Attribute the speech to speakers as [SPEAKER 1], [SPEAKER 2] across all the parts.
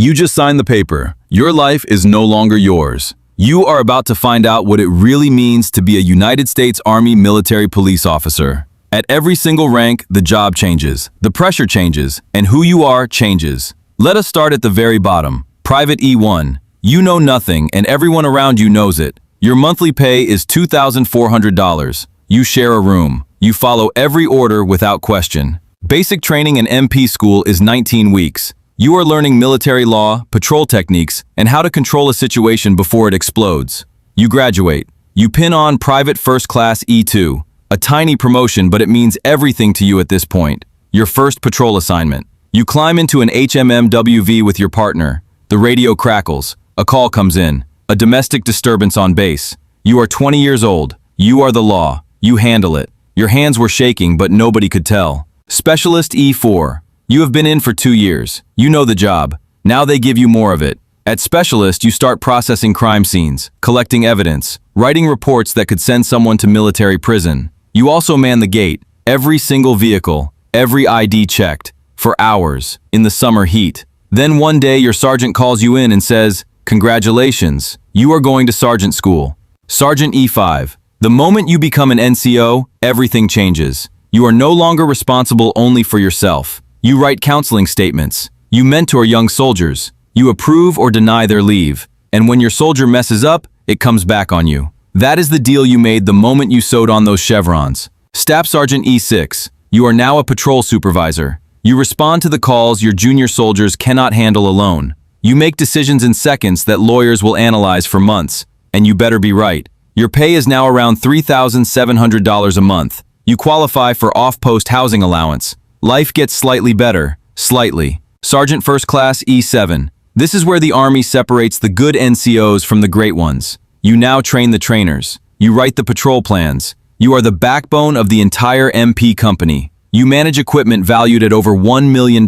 [SPEAKER 1] You just signed the paper. Your life is no longer yours. You are about to find out what it really means to be a United States Army military police officer. At every single rank, the job changes, the pressure changes, and who you are changes. Let us start at the very bottom. Private E1. You know nothing, and everyone around you knows it. Your monthly pay is $2,400. You share a room. You follow every order without question. Basic training in MP school is 19 weeks. You are learning military law, patrol techniques, and how to control a situation before it explodes. You graduate. You pin on Private First Class E2. A tiny promotion, but it means everything to you at this point. Your first patrol assignment. You climb into an HMMWV with your partner. The radio crackles. A call comes in. A domestic disturbance on base. You are 20 years old. You are the law. You handle it. Your hands were shaking, but nobody could tell. Specialist E4. You have been in for 2 years. You know the job. Now they give you more of it. At Specialist, you start processing crime scenes, collecting evidence, writing reports that could send someone to military prison. You also man the gate, every single vehicle, every ID checked, for hours, in the summer heat. Then one day your sergeant calls you in and says, "Congratulations, you are going to sergeant school." Sergeant E5. The moment you become an NCO, everything changes. You are no longer responsible only for yourself. You write counseling statements. You mentor young soldiers. You approve or deny their leave. And when your soldier messes up, it comes back on you. That is the deal you made the moment you sewed on those chevrons. Staff Sergeant E6. You are now a patrol supervisor. You respond to the calls your junior soldiers cannot handle alone. You make decisions in seconds that lawyers will analyze for months. And you better be right. Your pay is now around $3,700 a month. You qualify for off-post housing allowance. Life gets slightly better, slightly. Sergeant First Class E7. This is where the Army separates the good NCOs from the great ones. You now train the trainers. You write the patrol plans. You are the backbone of the entire MP company. You manage equipment valued at over $1 million,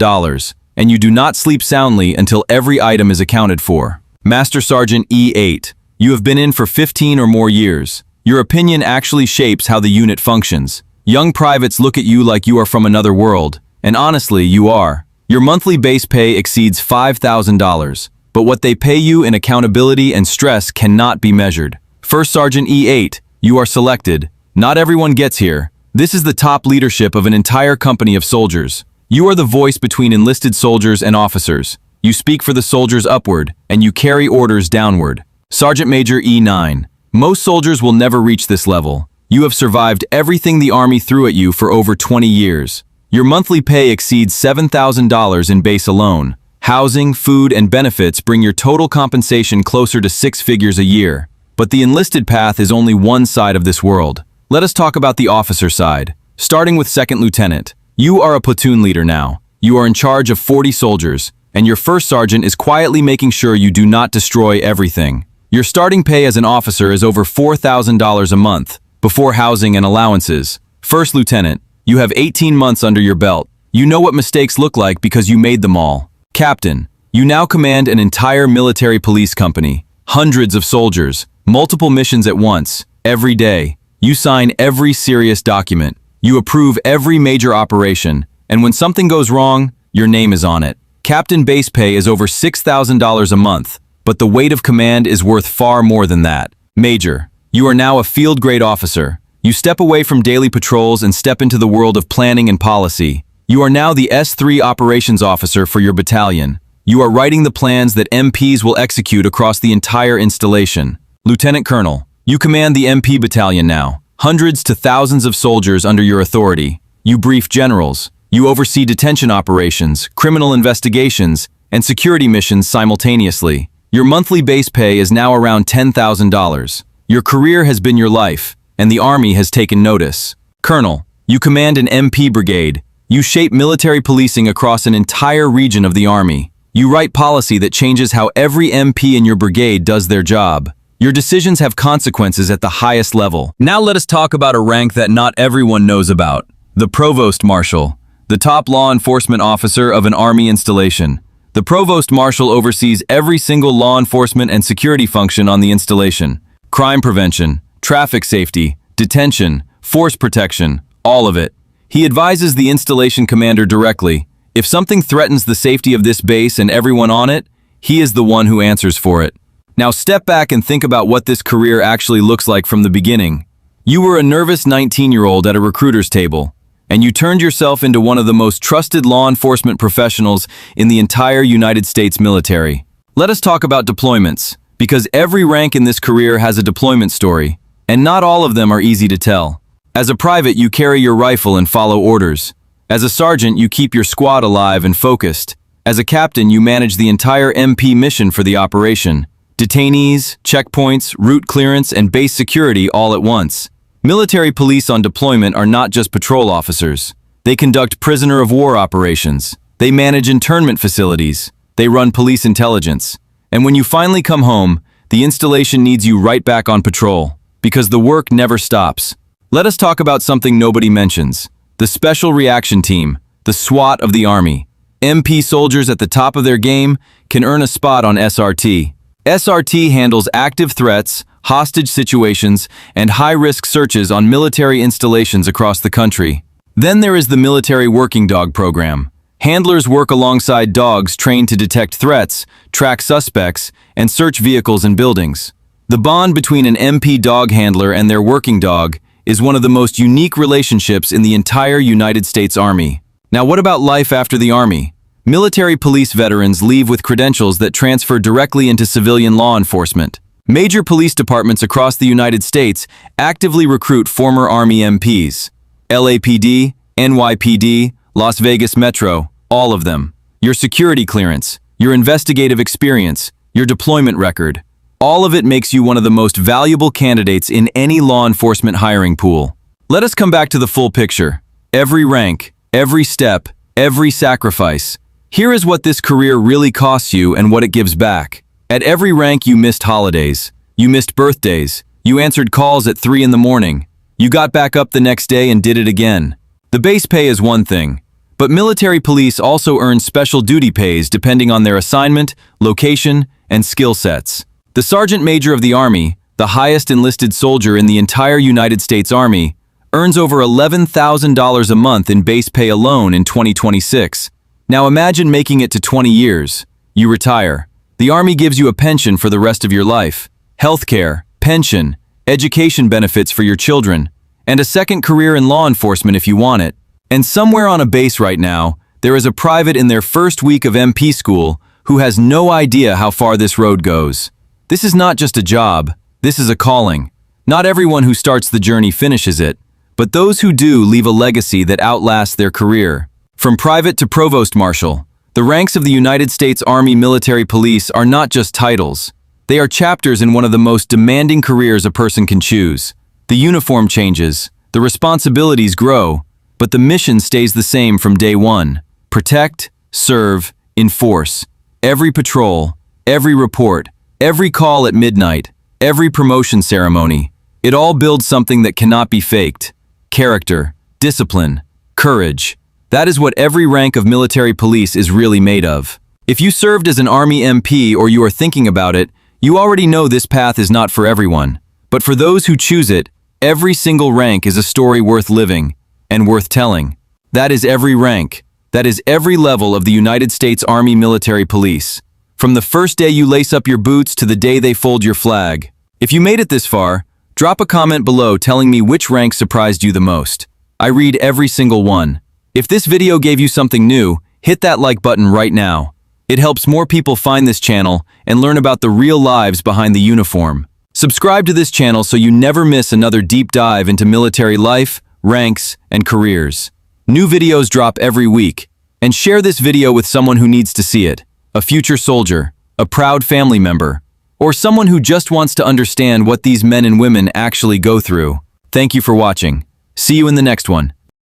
[SPEAKER 1] and you do not sleep soundly until every item is accounted for. Master Sergeant E8. You have been in for 15 or more years. Your opinion actually shapes how the unit functions. Young privates look at you like you are from another world, and honestly, you are. Your monthly base pay exceeds $5,000, but what they pay you in accountability and stress cannot be measured. First Sergeant E8, you are selected. Not everyone gets here. This is the top leadership of an entire company of soldiers. You are the voice between enlisted soldiers and officers. You speak for the soldiers upward, and you carry orders downward. Sergeant Major E9. Most soldiers will never reach this level. You have survived everything the Army threw at you for over 20 years. Your monthly pay exceeds $7,000 in base alone. Housing, food, and benefits bring your total compensation closer to 6 figures a year. But the enlisted path is only one side of this world. Let us talk about the officer side. Starting with Second Lieutenant. You are a platoon leader now. You are in charge of 40 soldiers, and your first sergeant is quietly making sure you do not destroy everything. Your starting pay as an officer is over $4,000 a month, before housing and allowances. First Lieutenant, you have 18 months under your belt. You know what mistakes look like because you made them all. Captain, you now command an entire military police company. Hundreds of soldiers, multiple missions at once, every day. You sign every serious document. You approve every major operation. And when something goes wrong, your name is on it. Captain base pay is over $6,000 a month, but the weight of command is worth far more than that. Major, you are now a field-grade officer. You step away from daily patrols and step into the world of planning and policy. You are now the S3 operations officer for your battalion. You are writing the plans that MPs will execute across the entire installation. Lieutenant Colonel, you command the MP battalion now. Hundreds to thousands of soldiers under your authority. You brief generals. You oversee detention operations, criminal investigations, and security missions simultaneously. Your monthly base pay is now around $10,000. Your career has been your life, and the Army has taken notice. Colonel, you command an MP brigade. You shape military policing across an entire region of the Army. You write policy that changes how every MP in your brigade does their job. Your decisions have consequences at the highest level. Now let us talk about a rank that not everyone knows about. The Provost Marshal, the top law enforcement officer of an Army installation. The Provost Marshal oversees every single law enforcement and security function on the installation. Crime prevention, traffic safety, detention, force protection, all of it. He advises the installation commander directly. If something threatens the safety of this base and everyone on it, he is the one who answers for it. Now step back and think about what this career actually looks like from the beginning. You were a nervous 19-year-old at a recruiter's table, and you turned yourself into one of the most trusted law enforcement professionals in the entire United States military. Let us talk about deployments, because every rank in this career has a deployment story, and not all of them are easy to tell. As a private, you carry your rifle and follow orders. As a sergeant, you keep your squad alive and focused. As a captain, you manage the entire MP mission for the operation. Detainees, checkpoints, route clearance, and base security all at once. Military police on deployment are not just patrol officers. They conduct prisoner of war operations. They manage internment facilities. They run police intelligence. And when you finally come home, the installation needs you right back on patrol, because the work never stops. Let us talk about something nobody mentions. The Special Reaction Team, the SWAT of the Army. MP soldiers at the top of their game can earn a spot on SRT. SRT handles active threats, hostage situations, and high-risk searches on military installations across the country. Then there is the Military Working Dog Program. Handlers work alongside dogs trained to detect threats, track suspects, and search vehicles and buildings. The bond between an MP dog handler and their working dog is one of the most unique relationships in the entire United States Army. Now, what about life after the Army? Military police veterans leave with credentials that transfer directly into civilian law enforcement. Major police departments across the United States actively recruit former Army MPs. LAPD, NYPD, Las Vegas Metro, all of them. Your security clearance, your investigative experience, your deployment record, all of it makes you one of the most valuable candidates in any law enforcement hiring pool. Let us come back to the full picture. Every rank, every step, every sacrifice. Here is what this career really costs you and what it gives back. At every rank, you missed holidays, you missed birthdays, you answered calls at 3 in the morning, you got back up the next day and did it again. The base pay is one thing, but military police also earn special duty pays depending on their assignment, location, and skill sets. The Sergeant Major of the Army, the highest enlisted soldier in the entire United States Army, earns over $11,000 a month in base pay alone in 2026. Now imagine making it to 20 years. You retire. The Army gives you a pension for the rest of your life, healthcare, pension, education benefits for your children, and a second career in law enforcement if you want it. And somewhere on a base right now, there is a private in their first week of MP school who has no idea how far this road goes. This is not just a job, this is a calling. Not everyone who starts the journey finishes it, but those who do leave a legacy that outlasts their career. From private to Provost Marshal, the ranks of the United States Army Military Police are not just titles. They are chapters in one of the most demanding careers a person can choose. The uniform changes, the responsibilities grow, but the mission stays the same from day one. Protect, serve, enforce. Every patrol, every report, every call at midnight, every promotion ceremony, it all builds something that cannot be faked. Character, discipline, courage. That is what every rank of military police is really made of. If you served as an Army MP or you are thinking about it, you already know this path is not for everyone. But for those who choose it, every single rank is a story worth living and worth telling. That is every rank. That is every level of the United States Army Military Police. From the first day you lace up your boots to the day they fold your flag. If you made it this far, drop a comment below telling me which rank surprised you the most. I read every single one. If this video gave you something new, hit that like button right now. It helps more people find this channel and learn about the real lives behind the uniform. Subscribe to this channel so you never miss another deep dive into military life, ranks, and careers. New videos drop every week. And share this video with someone who needs to see it. A future soldier, a proud family member, or someone who just wants to understand what these men and women actually go through. Thank you for watching. See you in the next one.